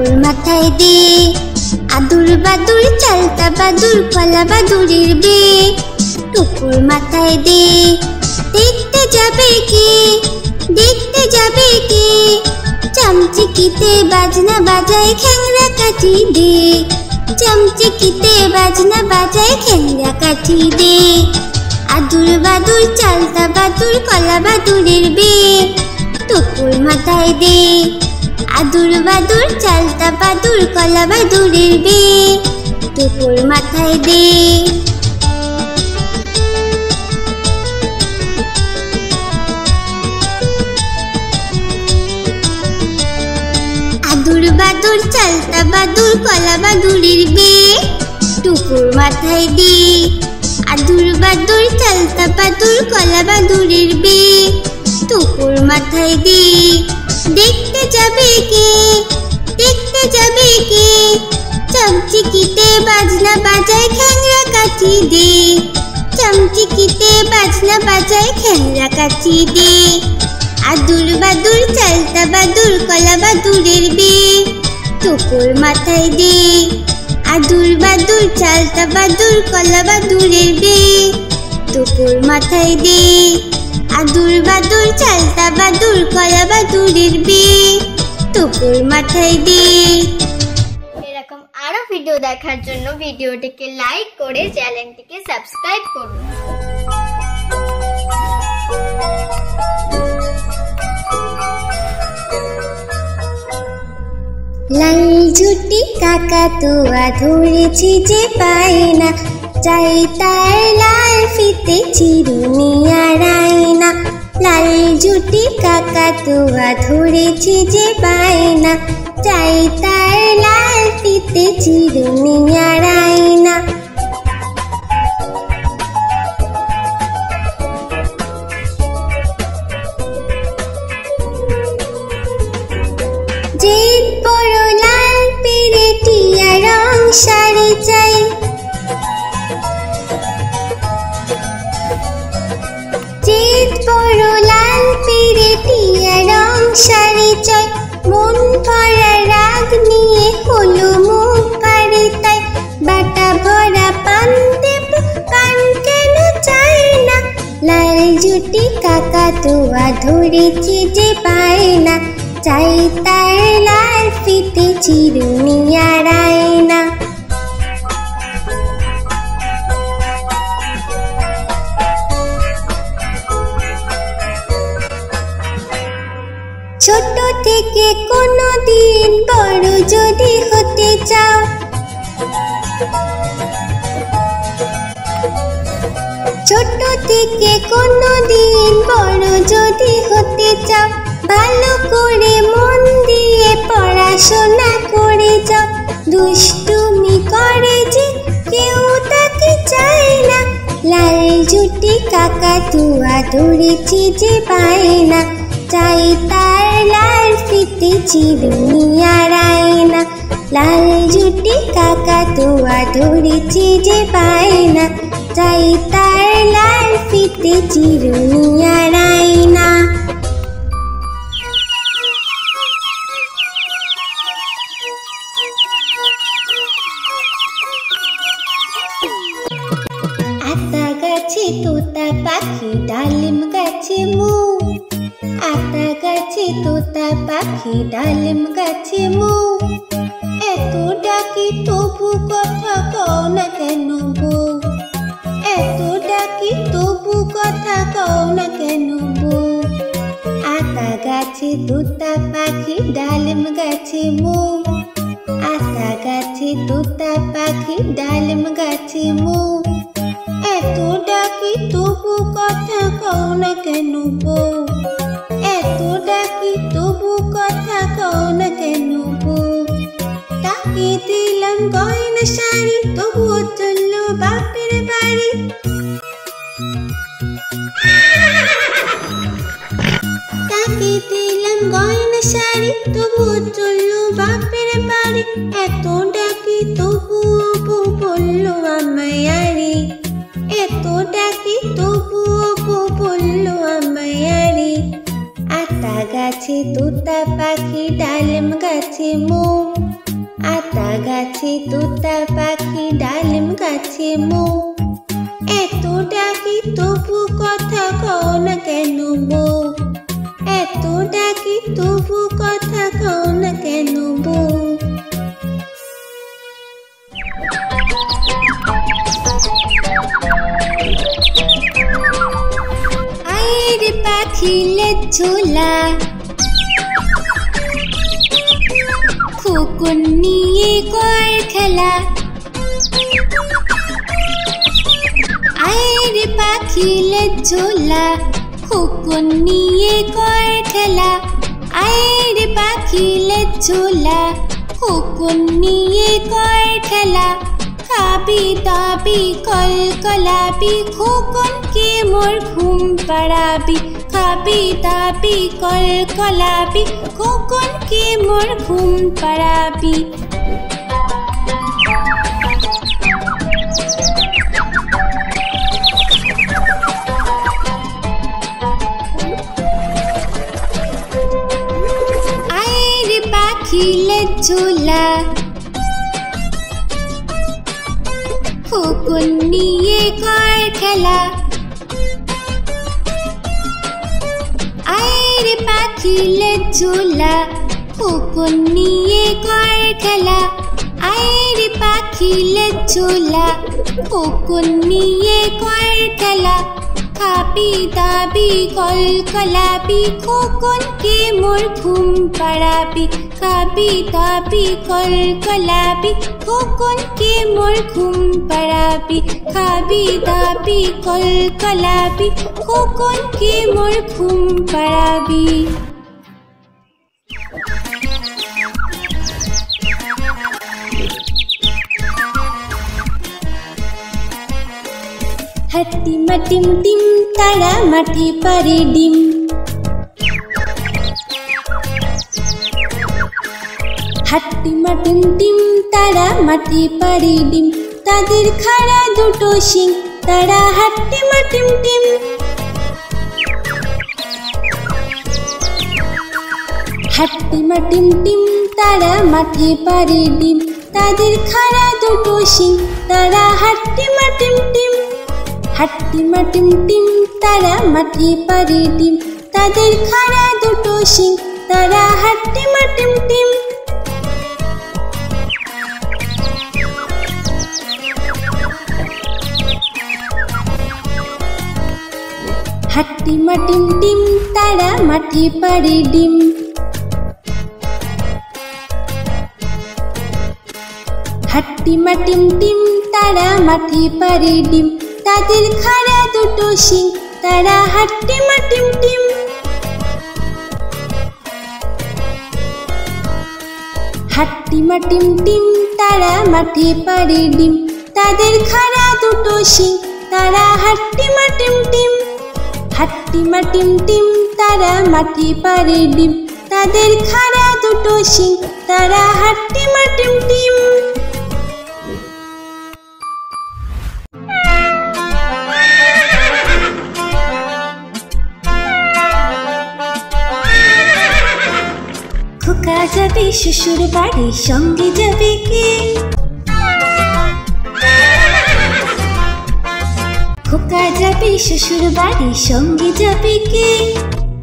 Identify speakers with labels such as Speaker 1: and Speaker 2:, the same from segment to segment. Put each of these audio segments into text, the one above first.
Speaker 1: টুকুর মাথায় দে আদুর বাদুর চালতা বাদুর কলা বাদুরের বে টুকুর মাথায় দে দেখতে যাবে কে দেখতে যাবে কে চামচিকিতে বাজনা বাজায় খ্যাংরা কাঠি দে চামচিকিতে বাজনা বাজায় খ্যাংরা কাঠি দে আদুর বাদুর চালতা বাদুর কলা বাদুরের বে টুকুর মাথায় দে আদুর বাদুর চালতা বাদুর কলা বাদুরের বে টুকুর মাথায় দে আদুর বাদুর চালতা বাদুর কলা বাদুরের বে টুকুর মাথায় দে আদুর বাদুর চালতা বাদুর কলা বাদুরের বে টুকুর মাথায় দে দেখতে যাবে কে দেখতে যাবে কে চামচিকিতে বাজনা বাজায় খ্যাংরা কাঠি দে চামচিকিতে বাজনা বাজায় খ্যাংরা কাঠি দে আদুর বাদুর চালতা বাদুর কলা বাদুরের বে টুকুর মাথায় দে আদুর বাদুর চালতা বাদুর কলা বাদুরের বে টুকুর মাথায় দে আদুর বাদুর চালতা বাদুর কলা বাদুরের বে টুকুর মাথায় দে। এরকম আরো ভিডিও দেখার জন্য ভিডিওটিকে লাইক করে চ্যানেলটিকে সাবস্ক্রাইব করুন। লাল ঝুটি কাকাতুয়া ধরেছি যে পায় না চাই তার লাল ফিতে চিরুনি আর আয়না লাল ঝুটি কাকাতুয়া ধরেছি যে পায় না চাই তার লাল ফিতে চিরুনি আর আয়না জিদ বড় লাল পেরেটিয়া রং শাড়ি চাই জিদ বড় লাল পেরেটিয়া রং শাড়ি চাই মন ভরা রাগ নিয়ে হলো মুখ পাড়ি তাই বাটা ভরা পান দেব পান কেন চাই না লাল ঝুটি কাকাতুয়া ধরেছি যে পায় না চাই তার লাল ফিতে চিরুনি আর আয়না ছোট থেকে কোনো দিন বড় যদি হতে চাও ছোট থেকে কোনো দিন বড় যদি হতে চাও ভালো করে মন দিয়ে পড়াশোনা করে যাও দুষ্টুমি করে যে কেউ তাকে চায় না লাল ঝুটি কাকাতুয়া ধরেছি যে পায় না চাই তার লাল ফিতে চিরুনি আর আয়না লাল ঝুটি কাকাতুয়া ধরেছি যে পায় না চাই তার লাল ফিতে চিরুনি আর আয়না আতা গাছে তোতা পাখি ডালিম গাছে মু আতা গাছে তোতা পাখি ডালিম গাছে মু এত ডাকি তবু কথা কও না কেন বউ এত ডাকি তবু কথা কও না কেন বউ আতা গাছে তোতা পাখি ডালিম গাছে মু আতা গাছে তোতা পাখি ডালিম গাছে মু এত ডাকি তবু কথা কও না কেন বউ এত ডাকি তবু কথা কও না কেন বউ তাকে দিলাম গয়না শাড়ি তবুও চললো বাপের বাড়ি তাকে দিলাম গয়না শাড়ি তবুও চললো বাপের বাড়ি এত ডাকি তবুও বউ বললো আমায় আরে এত ডাকি তবুও বউ বললো আমায় আরে আতা গাছে তোতা পাখি ডালিম গাছে মৌ গাছে তোতা পাখি ডালিম গাছে মৌ, এত ডাকি তবু কথা কও না কেন বউ, এত ডাকি তবু কথা কও না কেন বউ। আয়ের পাখি লেজ ঝোলা, খোকন নিয়ে কর খেলা। আয়ের পাখি লেজ ঝোলা, খোকন নিয়ে কর খেলা। আয়ের পাখি লেজ ঝোলা, খোকন নিয়ে কর খেলা। খাবি দাবি কল কলাবি, খোকনকে মোর ঘুম পাড়াবি। খাবি দাবি কল কলাবি, খোকনকে মোর ঘুম পাড়াবি। আয়ের পাখি লেজ ঝোলা, খোকন নিয়ে কর খেলা। আয়ের পাখি লেজ ঝোলা, খোকন নিয়ে কর খেলা। আয়ের পাখি লেজ ঝোলা, খোকন নিয়ে কর খেলা। খাবি দাবি কল কলাবি, খোকনকে মোর ঘুম পাড়াবি। খাবি দাবি কল কলাবি, খোকনকে মোর ঘুম পাড়াবি। খাবি দাবি কল কলাবি, খোকনকে মোর ঘুম পাড়াবি। হাট্টিমা টিম টিম, তারা মাঠে পারে ডিম। হাট্টিমা টিম টিম, তারা মাঠে পারে ডিম। তাদের খাড়া দুটো শিং, তারা হাট্টিমা টিম টিম। হাট্টিমা টিম টিম, তারা মাঠে পারে ডিম। তাদের খাড়া দুটো শিং, তারা হাট্টিমা টিম টিম। হাট্টিমা টিম টিম, তারা মাঠে পারে ডিম। তাদের খাড়া দুটো শিং, তারা হাট্টিমা টিম টিম। হাট্টিমা টিম টিম, তারা মাঠে পারে ডিম। হাট্টিমা টিম টিম, তারা মাঠে পারে ডিম। তাদের খাড়া দুটো শিং, তারা হাট্টিমা টিম টিম। হাট্টিমা টিম টিম, তারা মাঠে পারে ডিম। তাদের খাড়া দুটো শিং, তারা হাট্টিমা টিম টিম। হাট্টিমা টিম টিম, তারা মাঠে পারে ডিম। তাদের খাড়া দুটো শিং, তারা হাট্টিমা টিম টিম। খোকা যাবে শ্বশুর বাড়ি, সঙ্গে যাবে কে? খোকা যাবে শ্বশুর বাড়ি, সঙ্গে যাবে কে?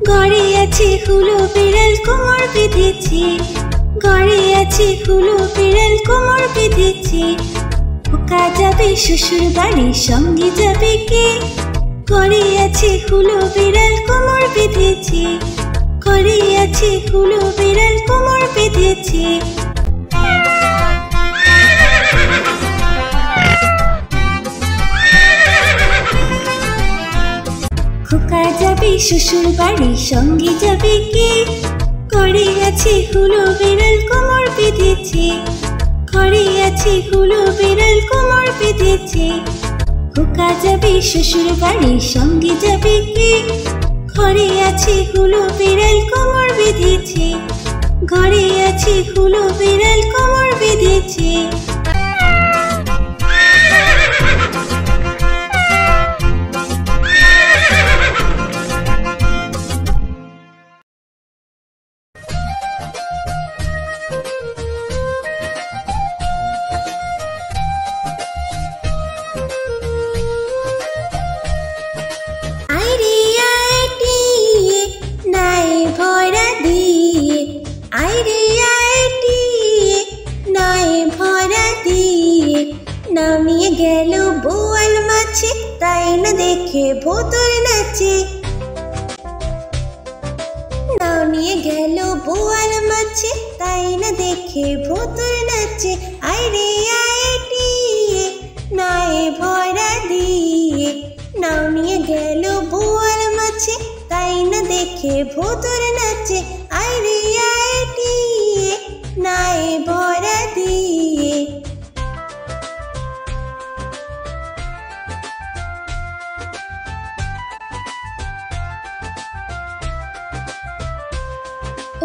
Speaker 1: ঘরে আছে হুলো বিড়াল, কোমর বেঁধেছে। ঘরে আছে হুলো বিড়াল, কোমর বেঁধেছে। খোকা যাবে শ্বশুর বাড়ি, সঙ্গে যাবে কে? ঘরে আছে হুলো বিড়াল, কোমর বেঁধেছে। ঘরে আছে হুলো বিড়াল, কোমর বেঁধেছে। খোকা যাবে শ্বশুর বাড়ি, সঙ্গে যাবে কে? ঘরে আছে হুলো বিড়াল, কোমর বেঁধেছে। ঘরে আছে হুলো বিড়াল, কোমর বেঁধেছে। খোকা যাবে শ্বশুর বাড়ি, সঙ্গে যাবে কে? ঘরে আছে হুলো বিড়াল, কোমর বেঁধেছে। ঘরে আছে হুলো বিড়াল, কোমর বেঁধেছে।
Speaker 2: নাও নিয়ে গেল বোয়াল মাছে, তাই না দেখে ভোতর নাচে। নাও নিয়ে গেল বোয়াল মাছে, তাই না দেখে ভোতর নাচে। আয় রে আয় টিয়ে নায়ে ভরা দিয়ে, নাও নিয়ে গেল বোয়াল মাছে, তাই না দেখে ভোতর নাচে। আয় রে আয় টিয়ে নায়ে ভরা দিয়ে।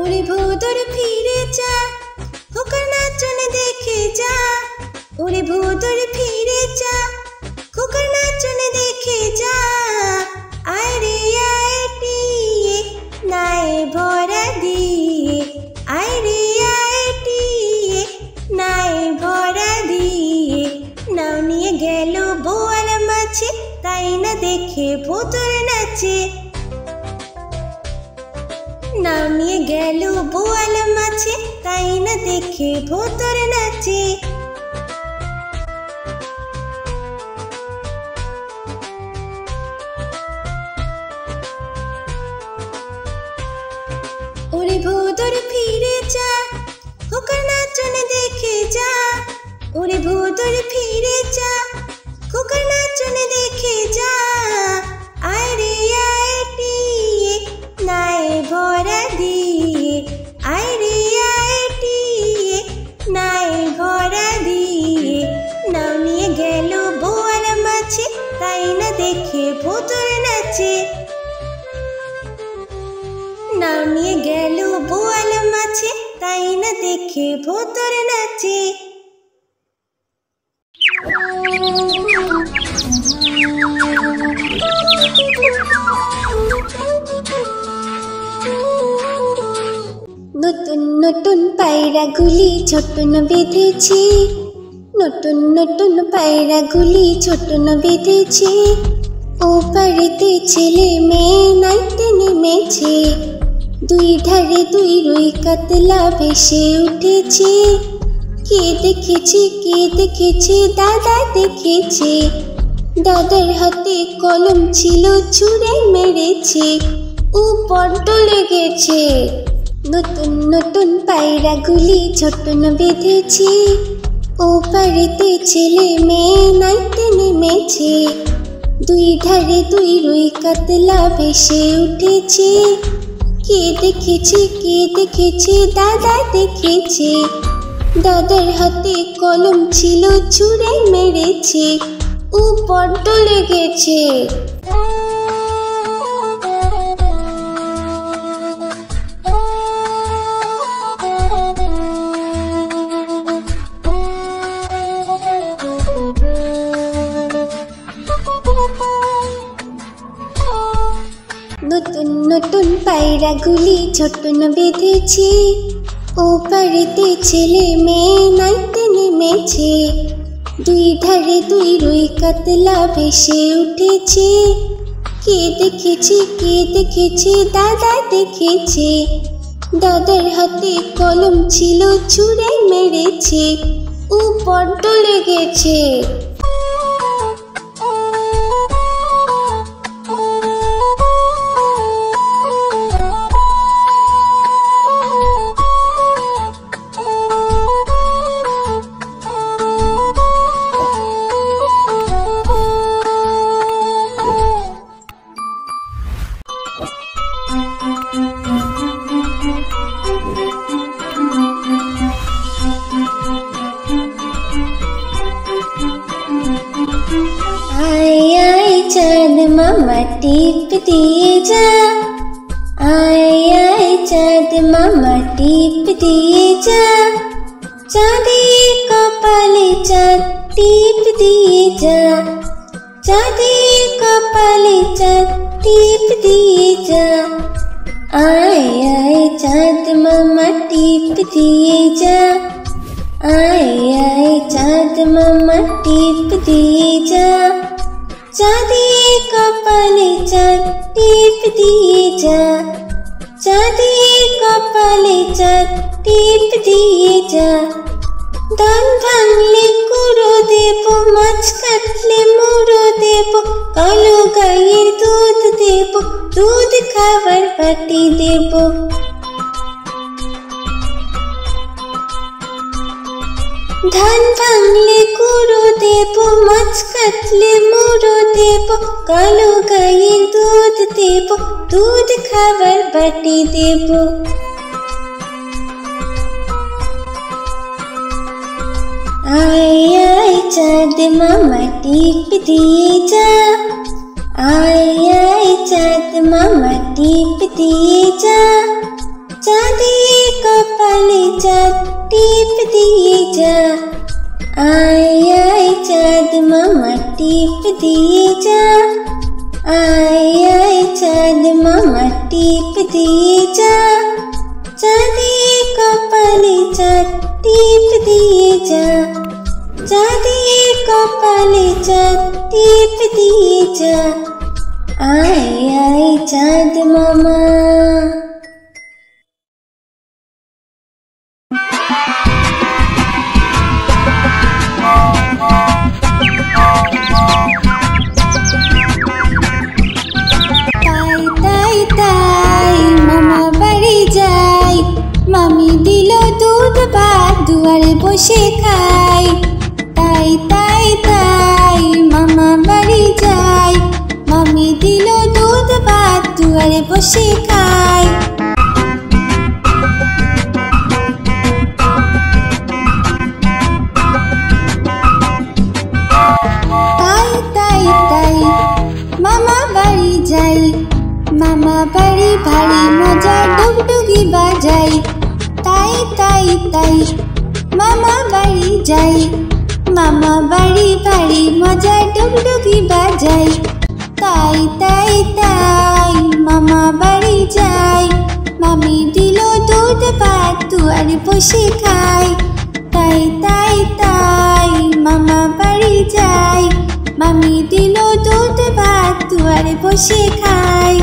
Speaker 2: ওরে ভোদর ফিরে যা, খোকার নাচন দেখে যা। ওরে ভোদর ফিরে যা, খোকার নাচন দেখে যা। আয় রে আয় টিয়ে নায়ে ভরা দিয়ে, আয় রে আয় টিয়ে নায়ে ভরা দিয়ে। নাও নিয়ে গেল বোয়াল মাছে, তাই না দেখে ভোতর নাচে। নাও নিয়ে গেল বোয়াল মাছে, তাই না দেখে ভোতর নাচে। ওরে ভোদর ফিরে যা, খোকার নাচন দেখে যা। ওরে ভোদর ফিরে যা, খোকার নাচন দেখে যা। আয় রে আয় টিয়ে নায়ে ভরা দিয়ে, আয় রে আয় টিয়ে নায়ে ভরা দিয়ে। নাও নিয়ে গেল বোয়াল মাছে, তাই না দেখে ভোতর নাচে। নাও নিয়ে গেল বোয়াল মাছে, তাই না দেখে ভোতর নাচে।
Speaker 1: নতুন নতুন পায়রাগুলি ছোটন বেঁধেছি, নতুন নতুন পায়রাগুলি ছোটন বেঁধেছি। ও পাড়েতে ছেলে মেয়ে নাইতে নেমেছে, দুই ধারে দুই রুই কাতলা ভেসে উঠেছে। কে দেখেছে কে দেখেছে, দাদা দেখেছে। দাদার হাতে কলম ছিল, ছুঁড়ে মেরেছে। ও বড্ড লেগেছে। নতুন নতুন পায়রাগুলি ছোটন বেঁধেছি, ও পাড়েতে ছেলে মেয়ে নাইতে নেমেছে। দুই ধারে দুই রুই কাতলা ভেসে উঠেছে। কে দেখেছে কে দেখেছে, দাদা দেখেছে। দাদার হাতে কলম ছিল, ছুঁড়ে মেরেছে। ও বড্ড লেগেছে। নতুন নতুন পায়রাগুলি ছোটন বেঁধেছি, ও পাড়েতে ছেলে মেয়ে নাইতে নেমেছে। দুই ধারে দুই রুই কাতলা ভেসে উঠেছে। কে দেখেছে কে দেখেছে, দাদা দেখেছে। দাদার হাতে কলম ছিল, ছুঁড়ে মেরেছে। ও বড্ড লেগেছে। मामा टीप दिए जा, आए आए चाँद मामा टीप दिए जा। चाँदी कपाले चाँद टीप दिए जा, चाँदी कपाले चाँद टीप दिए जा। आए आए चाँद मामा टीप दिए जा, आए आए चाँद मामा टीप दिए जा। चाँदी कपाले चाँद टीप दिए जा, चाँदी कपाले चाँद टीप दिए जा। दान भांगले कुरो दे
Speaker 2: দেব, মাছ কাটলে মুড়ো দেব, কালো গাইয়ের দুধ দেব, দুধ খাবার বাটি দেব। ধান ভাঙলে গুঁড়ো দেব, মাছ কাটলে মুড়ো দেব, কালো গাইয়ের দুধ দেব, দুধ খাবার বাটি দেব। আয় আয় চাঁদ মামা টিপ দিয়ে যা, আয় আয় চাঁদ মামা টিপ দিয়ে যা, চাঁদিয়ে কপালে চাঁদ টিপ দিয়ে যা। আয় আয় চাঁদ মামা টিপ দিয়ে যা, আয় আয় চাঁদ মামা টিপ দিয়ে যা, চাঁদিয়ে কপালে চাঁদ টিপ দিয়ে যা, চাঁদিয়ে কপালে চাঁদ টিপ দিয়ে যা। আয় আয় চাঁদ মামা। দুয়ারে বসে খাই, তাই তাই তাই মামা বাড়ি যাই, মামি দিল দুধ ভাত দুয়ারে বসে খাই। তাই তাই তাই মামা বাড়ি যাই, মামা বাড়ি ভারী মজা ডুগডুগি বাজাই, তাই তাই তাই মামা বাড়ি যাই, মামা বাড়ি ভারী মজা ডুগডুগি বাজাই, তাই তাই তাই মামা বাড়ি যাই, মামি দিল দুধ ভাত দুয়ারে বসে খাই, তাই তাই তাই মামা বাড়ি যাই, মামি দিল দুধ ভাত দুয়ারে বসে খাই।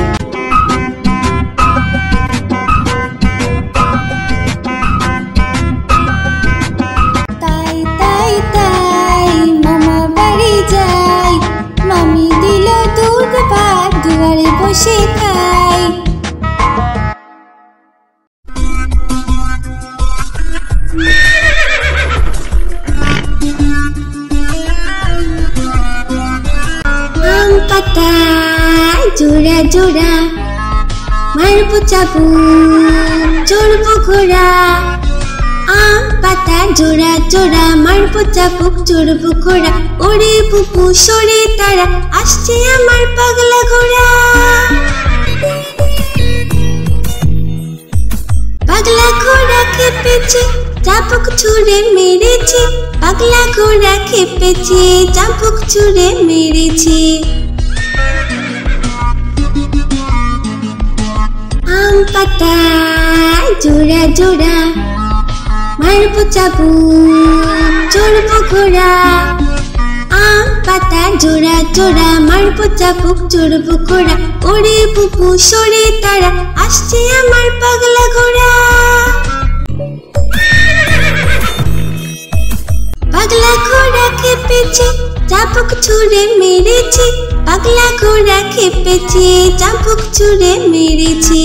Speaker 2: বসে খাই। আম পাতা জোড়া জোড়া, মারবো চাবুক চড়বো ঘোড়া, আম পাতা জোড়া জোড়া, মারবো চাবুক চড়বো ঘোড়া, ওরে বুবু সরে তারা আসছে আমার পাগলা ঘোড়া। পাগলা ঘোড়া খেপেছে চাবুক ছুঁড়ে মেরেছে, পাগলা ঘোড়া খেপেছে চাবুক ছুঁড়ে মেরেছে। আম পাতা জোড়া জোড়া, মারবো চাবুক চড়বো ঘোড়া, আম পাতা জোড়া জোড়া, মারবো চাবুক চড়বো ঘোড়া, ওরে বুবু সরে তারা আসছে আমার পাগলা ঘোড়া। পাগলা ঘোড়া খেপেছে চাবুক ছুঁড়ে মেরেছে, পাগলা ঘোড়া খেপেছে চাবুক ছুঁড়ে মেরেছে।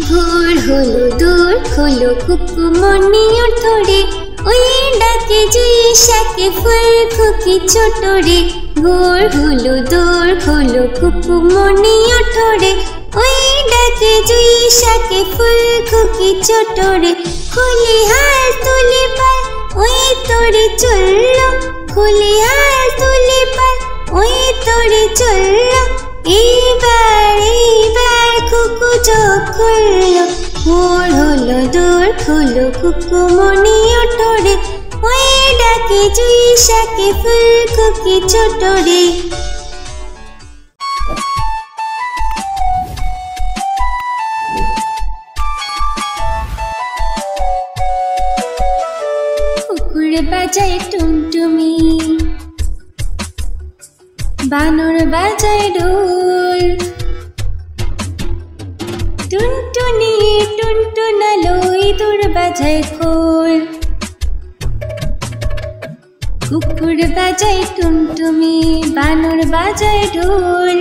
Speaker 2: ভোর হলো দূর হলো কুকুমনি ওঠরে, ওই ডাকে জুই শাকে ফুল খুকি ছোট রে। ভোর হলো দূর হলো কুকুমনি ওঠরে, ওই ডাকে জুই শাকে ফুল খুকি ছোট রে। খুলি হাল তুলে পাল ওই তোরে চললো, খুলি হাল তুলে পাল ওই তোরে চললো, এইবার এইবার কুকু চোখ খুললো। ভোর হলো দূর হলো কুকুমনি ওঠরে, ওই ডাকে জুই শাকে ফুল খুকি ছোট রে। বাজায় টুনটুমি, বানর বাজায় ঢোল। টুনটুনি টুনটুনালো ইঁদুর বাজায় খোল। কুকুর বাজায় টুনটুমি, বানর বাজায় ঢোল।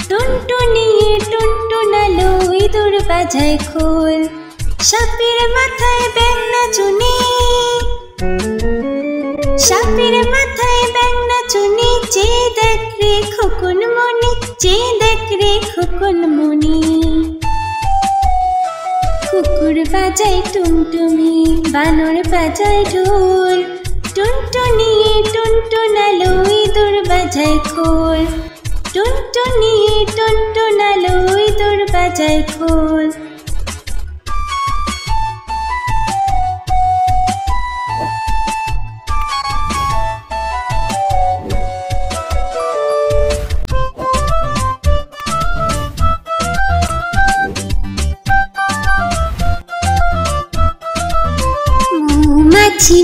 Speaker 2: টুনটুনি টুনটুনালো ইঁদুর বাজায় খোল। সাপের মাথায় ব্যাঙ নাচুনি, সাপের মাথায় ব্যাঙ নাচুনি। চেয়ে দেখ রে খোকন মনি, চেয়ে দেখ রে খোকন মনি। কুকুর বাজায় টুনটুমি, বানর বাজায় ঢোল। টুনটুনি টুনটুনালো ইঁদুর বাজায় খোল। টুনটুনি টুনটুনালো ইঁদুর বাজায় খোল।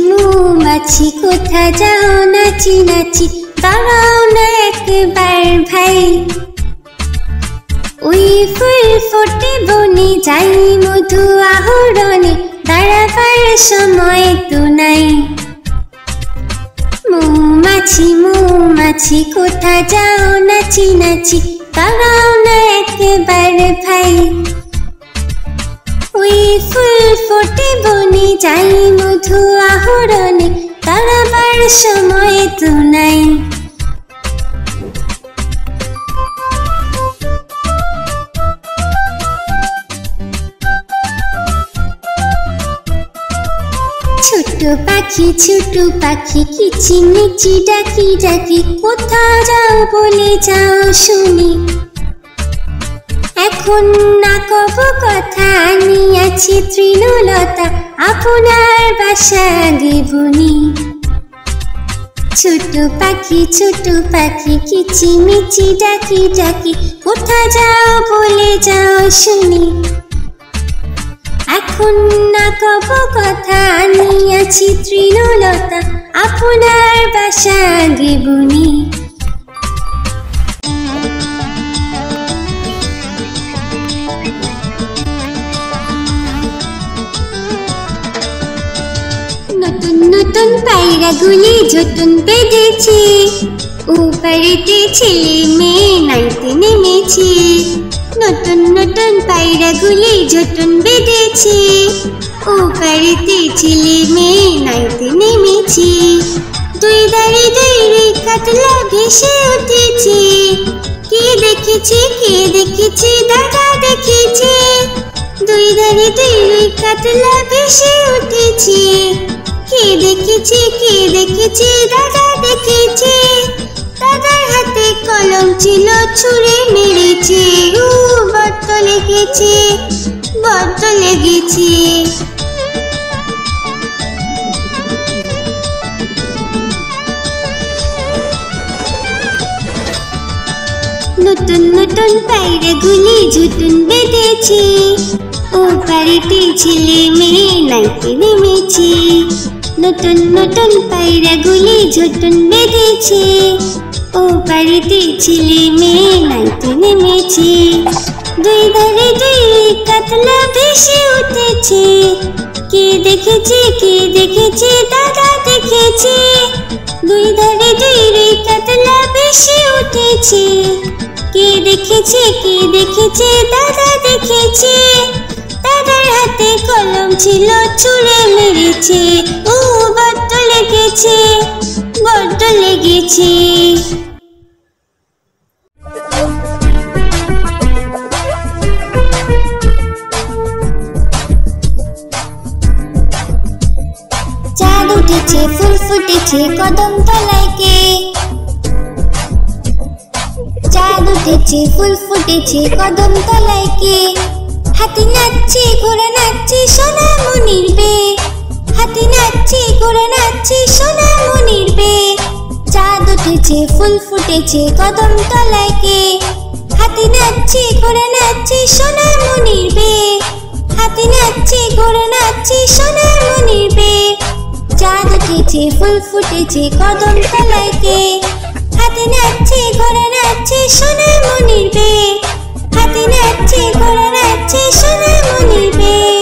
Speaker 1: মৌমাছি কোথা যাও নাচি নাচি, দাঁড়াও না একবার ভাই। ওই ফুল ফোটে বনে যাই মধু আহরণে, দাঁড়াবার সময় তো নাই। মৌমাছি কোথা যাও নাচি নাচি, দাঁড়াও না একবার ভাই। ওই ফুল ফোটে বনে যাই মধু আহরণে, দাঁড়াবার সময় তো নাই। ছোট পাখি কিচিমিচি ডাকি ডাকি, কোথা যাও বলে যাও শুনি। এখন না কব কথা আনিয়াছি তৃণলতা, আপনার বাসা গেবনি। ছোট পাখি কিচিমিচি ডাকি ডাকি, কোথা যাও বলে যাও শুনি। এখন না কব কথা আনিয়াছি তৃণলতা, আপনার বাসা গেবনি। নতুন পায়রাগুলি ঝুটুন বেঁধেছে, ওপারেতে ছেলে মেয়ে নাইতে নেমেছে। নতুন পায়রাগুলি ঝুটুন বেঁধেছে, ওপারেতে ছেলে মেয়ে নাইতে নেমেছে। দুই ধারে দুই কাতলা ভেসে উঠেছে, কে দেখেছে দাদা দেখেছে। দুই ধারে দুই কাতলা ভেসে উঠেছে, কে দেখেছে দাদা দেখেছে। দাদার হাতে কলম ছিল, ছুঁড়ে মেরেছে। বড্ড লেগেছে। নতুন পায়রাগুলি ঝুটুন বেঁধেছে, ওপারেতে ছেলে মেয়ে নাইতে নেমেছে। নতুন পায়রাগুলি ঝুটুন বেঁধেছে, ওপারেতে ছেলে মেয়ে নাইতে নেমেছে। দুই ধারে দুই কাতলা ভেসে উঠেছে, কে দেখেছে দাদা দেখেছে। দুই ধারে দুই কাতলা ভেসে উঠেছে, কে দেখেছে দাদা দেখেছে। দাদার হাতে কলম ছিল, ছুঁড়ে মেরেছে। বড্ড লেগেছে। চাঁদ উঠেছে, ফুল ফুটেছে কদম তলায় কে। চাঁদ উঠেছে, ফুল ফুটেছে কদম তলায় কে। হাতি নাচছে, ঘোড়া নাচছে, সোনামণির বে। হাতি নাচছে, ঘোড়া নাচছে, সোনামণির বে। চাঁদ উঠেছে, ফুল ফুটেছে কদম তলায় কে। হাতি নাচছে, ঘোড়া নাচছে, সোনামণির বে। হাতি নাচছে, ঘোড়া নাচছে, সোনামণির বে। চাঁদ উঠেছে, ফুটেছে ফুল ফুটেছে কদম তলায় কে? হাতে নাচছে ঘোড়া নাচছে সোনামণির বিয়ে, হাতে নাচছে ঘোড়া নাচছে সোনামণির বিয়ে।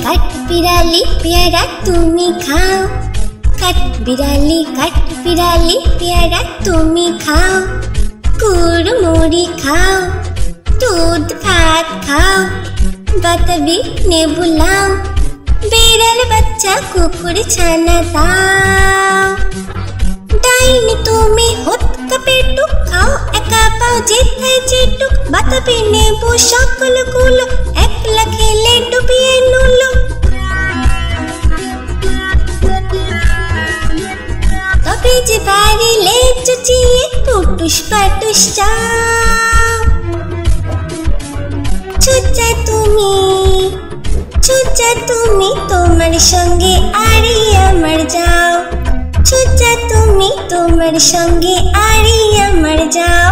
Speaker 1: काठ बिराली प्यारा तुम्हें खाओ, काठ बिराली प्यारा तुम्हें खाओ। गुड़ मुड़ी खाओ, दूध भात खाओ, बातबी ने बुलाओ, बिरल बच्चा कुकुर छाना दाओ। डाइन तुम्हें होत कपेटू खाओ एका पाओ जेठाय जेटुक, बातबी ने बो सकल गुलो एकला खेले डुबिए नुलो। तबे जे बारी ले चुचिए पुटुस पाटुस जाओ। छुचा তুমি তোমার সঙ্গে আরি আমার যাও। ছুচা তুমি তোমার সঙ্গে আরি আমার যাও।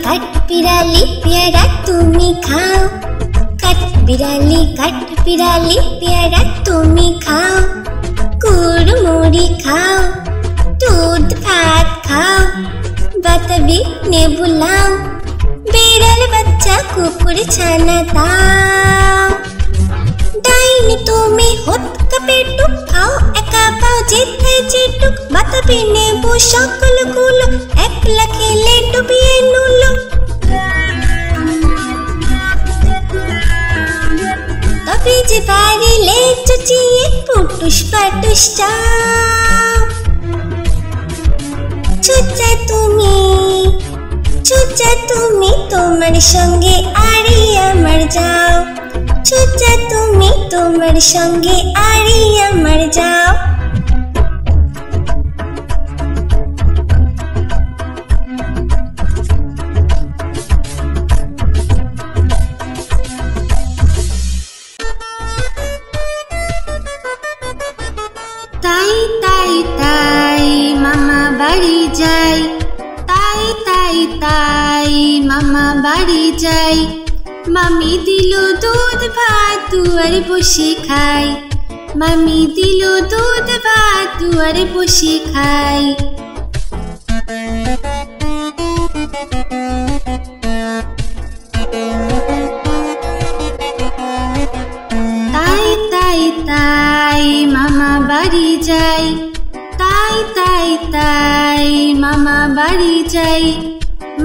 Speaker 1: काठ बिराली प्यारा तुम्हें खाओ, काठ बिराली प्यारा तुम्हें खाओ। गुड़ मुड़ी खाओ, दूध भात खाओ, बातबी ने बुलाओ, बिरल बच्चा कुकुर छाना दाओ। डाइन तुम्हें होत कपेटू खाओ एका पाओ जेठाय जेटुक, बातबी ने बो सकल गुलो एकला खेले डुबिए नुलो। तबे जे बारी ले चुचिए पुटुस पाटुस जाओ। छुचा তুমি তোমার সঙ্গে আরি আমার যাও। ছুচা তুমি তোমার সঙ্গে আরি আমার যাও। তাই তাই তাই মামা বাড়ি যাই, তাই তাই তাই মামা বাড়ি যাই। মামি দিল দুধ ভাত দুয়ারে বসে খাই, মামি দিল দুধ ভাত দুয়ারে বসে খাই। তাই তাই তাই মামা বাড়ি যাই, তাই তাই তাই মামা বাড়ি যাই।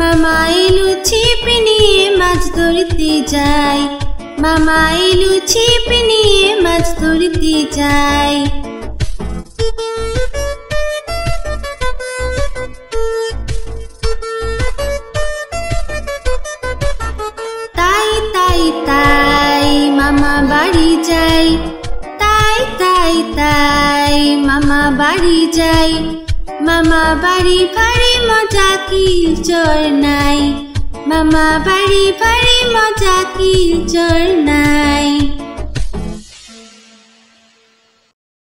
Speaker 1: মামা এলো ছিপ নিয়ে মাছ ধরতে যাই, মামা এলো ছিপ নিয়ে মাছ ধরতে যাই। তাই তাই তাই মামা বাড়ি যাই, তাই তাই তাই মামা বাড়ি যাই। মামা বাড়ি ভারী মজা কি জোর নাই, মামা বাড়ি ভারী মজা কি জোর নাই।